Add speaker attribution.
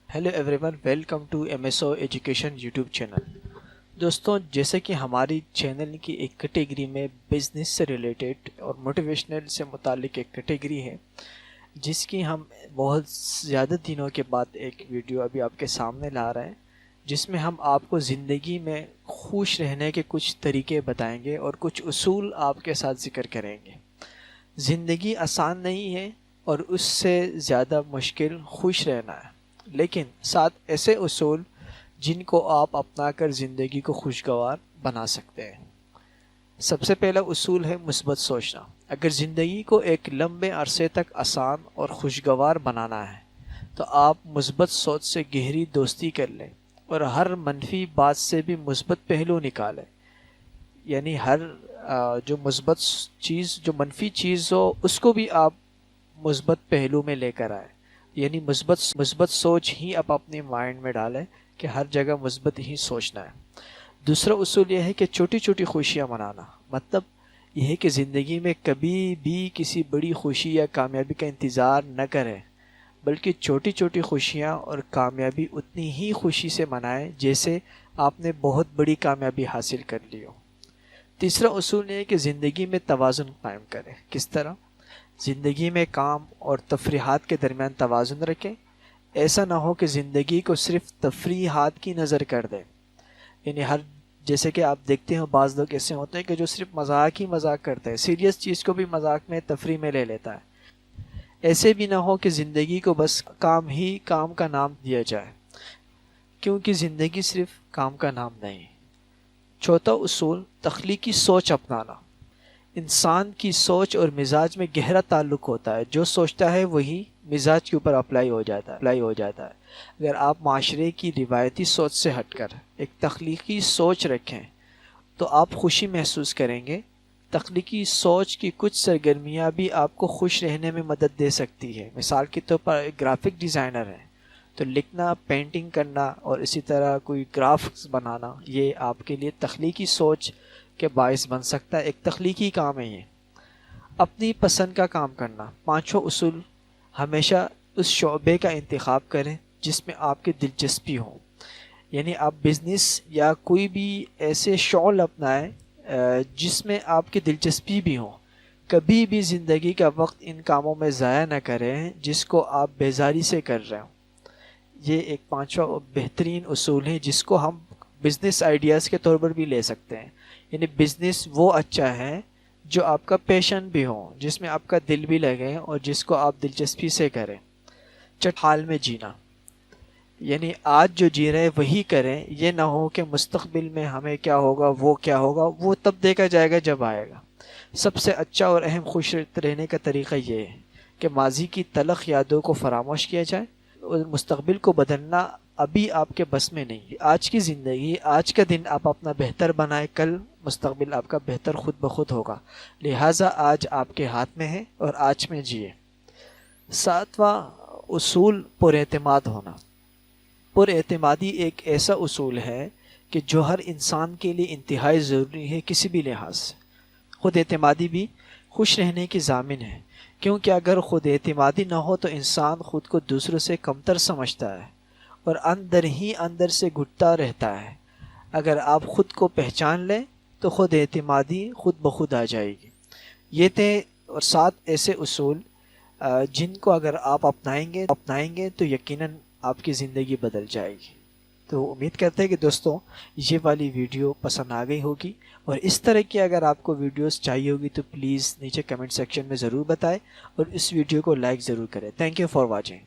Speaker 1: Hello everyone, welcome to M S O education YouTube channel. دوستوں، جیسے کہ ہماری چینل کی ایک کیٹیگری میں بزنس سے ریلیٹڈ اور موٹیویشنل سے متعلق ایک کیٹیگری ہے، جس کی ہم بہت زیادہ دنوں کے بعد ایک ویڈیو ابھی آپ کے سامنے لا رہے ہیں، جس میں ہم آپ کو زندگی میں خوش رہنے کے کچھ طریقے بتائیں گے اور کچھ اصول آپ کے ساتھ ذکر کریں گے۔ زندگی آسان نہیں ہے اور اس سے زیادہ مشکل خوش رہنا ہے، لیکن ساتھ ایسے اصول جن کو آپ اپنا کر زندگی کو خوشگوار بنا سکتے ہیں۔ سب سے پہلا اصول ہے مثبت سوچنا۔ اگر زندگی کو ایک لمبے عرصے تک آسان اور خوشگوار بنانا ہے تو آپ مثبت سوچ سے گہری دوستی کر لیں اور ہر منفی بات سے بھی مثبت پہلو نکالیں، یعنی ہر جو مثبت چیز، جو منفی چیز ہو، اس کو بھی آپ مثبت پہلو میں لے کر آئیں، یعنی مثبت سوچ ہی آپ اپنے مائنڈ میں ڈالیں کہ ہر جگہ مثبت ہی سوچنا ہے۔ دوسرا اصول یہ ہے کہ چھوٹی چھوٹی خوشیاں منانا، مطلب یہ ہے کہ زندگی میں کبھی بھی کسی بڑی خوشی یا کامیابی کا انتظار نہ کریں، بلکہ چھوٹی چھوٹی خوشیاں اور کامیابی اتنی ہی خوشی سے منائیں جیسے آپ نے بہت بڑی کامیابی حاصل کر لی ہو۔ تیسرا اصول یہ ہے کہ زندگی میں توازن قائم کریں۔ کس طرح؟ زندگی میں کام اور تفریحات کے درمیان توازن رکھیں۔ ایسا نہ ہو کہ زندگی کو صرف تفریحات کی نظر کر دیں، یعنی جیسے کہ آپ دیکھتے ہیں بعض لوگ ایسے ہوتے ہیں کہ جو صرف مذاق ہی مذاق کرتے ہیں، سیریس چیز کو بھی مذاق میں، تفریح میں لے لیتا ہے۔ ایسے بھی نہ ہو کہ زندگی کو بس کام کا نام دیا جائے، کیونکہ زندگی صرف کام کا نام نہیں۔ چوتھا اصول، تخلیقی سوچ اپنانا۔ انسان کی سوچ اور مزاج میں گہرا تعلق ہوتا ہے، جو سوچتا ہے وہی مزاج کے اوپر اپلائی ہو جاتا ہے۔ اگر آپ معاشرے کی روایتی سوچ سے ہٹ کر ایک تخلیقی سوچ رکھیں تو آپ خوشی محسوس کریں گے۔ تخلیقی سوچ کی کچھ سرگرمیاں بھی آپ کو خوش رہنے میں مدد دے سکتی ہے۔ مثال کے طور پر ایک گرافک ڈیزائنر ہے تو لکھنا، پینٹنگ کرنا اور اسی طرح کوئی گرافکس بنانا، یہ آپ کے لیے تخلیقی سوچ کے باعث بن سکتا ہے، ایک تخلیقی کام ہے یہ۔ اپنی پسند کا کام کرنا۔ پانچواں اصول، ہمیشہ اس شعبے کا انتخاب کریں جس میں آپ کی دلچسپی ہو، یعنی آپ بزنس یا کوئی بھی ایسے شعبہ اپنائیں جس میں آپ کی دلچسپی بھی ہو۔ کبھی بھی زندگی کا وقت ان کاموں میں ضائع نہ کریں جس کو آپ بیزاری سے کر رہے ہوں۔ یہ ایک پانچواں بہترین اصول ہے جس کو ہم بزنس آئیڈیاز کے طور پر بھی لے سکتے ہیں، یعنی بزنس وہ اچھا ہے جو آپ کا پیشن بھی ہو، جس میں آپ کا دل بھی لگے اور جس کو آپ دلچسپی سے کریں۔ حال میں جینا، یعنی آج جو جی رہے وہی کریں، یہ نہ ہو کہ مستقبل میں ہمیں کیا ہوگا، وہ تب دیکھا جائے گا جب آئے گا۔ سب سے اچھا اور اہم خوش رہنے کا طریقہ یہ ہے کہ ماضی کی تلخ یادوں کو فراموش کیا جائے اور مستقبل کو بدلنا ابھی آپ کے بس میں نہیں۔ آج کی زندگی، آج کا دن آپ اپنا بہتر بنائے، کل مستقبل آپ کا بہتر خود بخود ہوگا، لہٰذا آج آپ کے ہاتھ میں ہے اور آج میں جیے۔ ساتواں اصول، پر اعتماد ہونا۔ پر اعتمادی ایک ایسا اصول ہے کہ جو ہر انسان کے لیے انتہائی ضروری ہے کسی بھی لحاظ سے۔ خود اعتمادی بھی خوش رہنے کی ضامن ہے، کیونکہ اگر خود اعتمادی نہ ہو تو انسان خود کو دوسروں سے کمتر سمجھتا ہے اور اندر ہی اندر سے گھٹتا رہتا ہے۔ اگر آپ خود کو پہچان لیں تو خود اعتمادی خود بخود آ جائے گی۔ یہ تھے اور 7 ایسے اصول جن کو اگر آپ اپنائیں گے تو یقیناً آپ کی زندگی بدل جائے گی۔ تو امید کرتے ہیں کہ دوستوں یہ والی ویڈیو پسند آ گئی ہوگی، اور اس طرح کی اگر آپ کو ویڈیوز چاہیے ہوگی تو پلیز نیچے کمنٹ سیکشن میں ضرور بتائیں اور اس ویڈیو کو لائک ضرور کریں۔ Thank you for watching.